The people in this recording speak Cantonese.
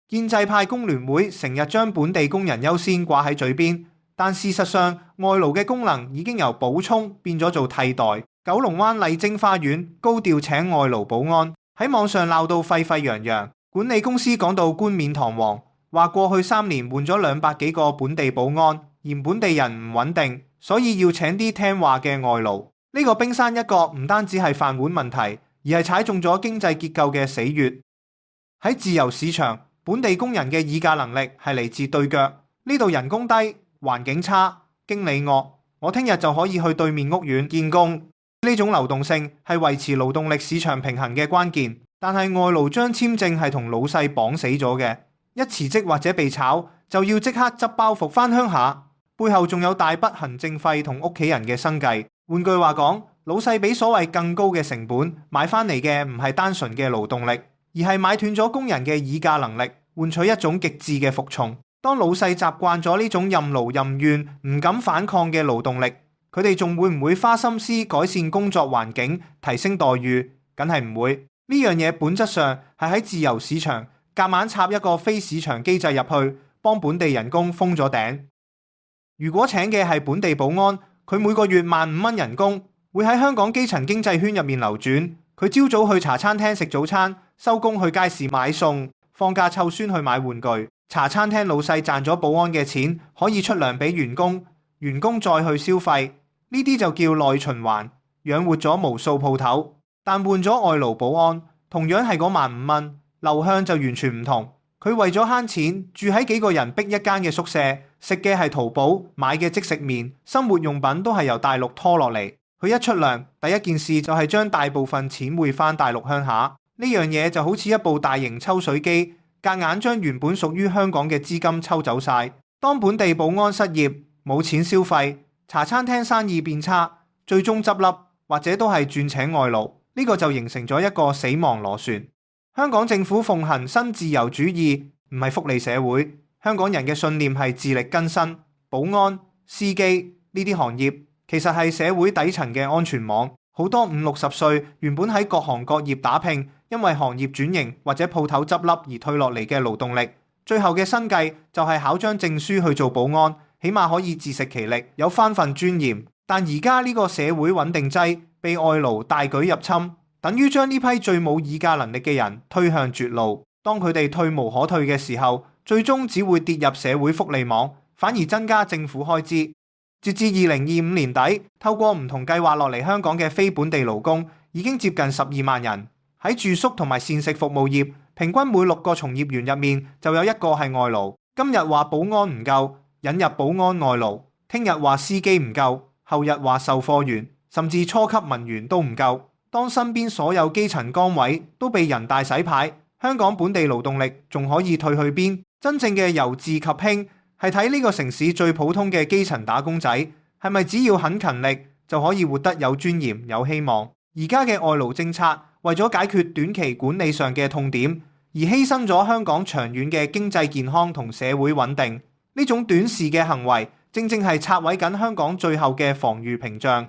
建制派工聯會成日將本地工人優先掛喺嘴邊，但事實上外勞嘅功能已經由補充變咗做替代。九龍灣麗晶花園高調請外勞保安，喺網上鬧到沸沸揚揚，管理公司講到冠冕堂皇，話過去3年換咗200幾個本地保安，嫌本地人唔穩定，所以要請啲聽話嘅外勞。呢個冰山一角唔單止係飯碗問題，而係踩中咗經濟結構嘅死穴。喺自由市場，本地工人嘅議價能力係嚟自對腳，呢度人工低，環境差，經理惡，我聽日就可以去對面屋苑見工。呢種流動性係維持勞動力市場平衡嘅關鍵。但係外勞將簽證係同老細綁死咗嘅，一辭職或者被炒就要即刻執包袱返鄉下，背後仲有大筆行政費同屋企人嘅生計。換句話講，老細俾所謂更高嘅成本買返嚟嘅唔係單純嘅勞動力，而係買斷咗工人嘅議價能力，換取一種極致嘅服從。當老細習慣咗呢種任勞任怨、唔敢反抗嘅勞動力，佢哋仲會唔會花心思改善工作環境、提升待遇？梗係唔會。呢樣嘢本質上係喺自由市場夾硬插一個非市場機制入去，幫本地人工封咗頂。如果請嘅係本地保安，佢每個月15,000蚊人工，會喺香港基層經濟圈入面流轉。佢朝早去茶餐廳食早餐，收工去街市買餸，放假湊孫去買玩具。茶餐廳老細賺咗保安嘅錢，可以出糧俾員工，員工再去消費，呢啲就叫內循環，養活咗無數鋪頭。但換咗外勞保安，同樣係嗰15,000蚊，流向就完全唔同。佢為咗慳錢，住喺幾個人逼一間嘅宿舍，食嘅係淘寶買嘅即食麵，生活用品都係由大陸拖落嚟。佢一出糧，第一件事就係將大部分錢匯返大陸鄉下。呢樣嘢就好似一部大型抽水機，夾硬將原本屬於香港嘅資金抽走晒。當本地保安失業，冇錢消費，茶餐廳生意變差，最終執笠或者都係轉請外勞。呢個就形成咗一個死亡螺旋。香港政府奉行新自由主義，唔係福利社會。香港人嘅信念係自力更生。保安、司機呢啲行業其實係社會底層嘅安全網。好多50-60歲原本喺各行各業打拼，因為行業轉型或者鋪頭執笠而退落嚟嘅勞動力，最後嘅生計就係考張證書去做保安，起碼可以自食其力，有返份尊嚴。但而家呢個社會穩定劑被外勞大舉入侵，等於將呢批最冇議價能力嘅人推向絕路。當佢哋退無可退嘅時候，最終只會跌入社會福利網，反而增加政府開支。截至2025年底，透過唔同計劃落嚟香港嘅非本地勞工已經接近12萬人。喺住宿同埋膳食服務業，平均每6個從業員入面就有1個係外勞。今日話保安唔夠，引入保安外勞；聽日話司機唔夠，後日話售貨員，甚至初級文員都唔夠。當身邊所有基層崗位都被人大洗牌，香港本地勞動力仲可以退去邊？真正嘅由治及興係睇呢個城市最普通嘅基層打工仔係咪只要肯勤力就可以活得有尊嚴有希望。而家嘅外勞政策為咗解決短期管理上嘅痛點，而犧牲咗香港長遠嘅經濟健康同社會穩定。呢種短視嘅行為正正係拆毀緊香港最後嘅防禦屏障。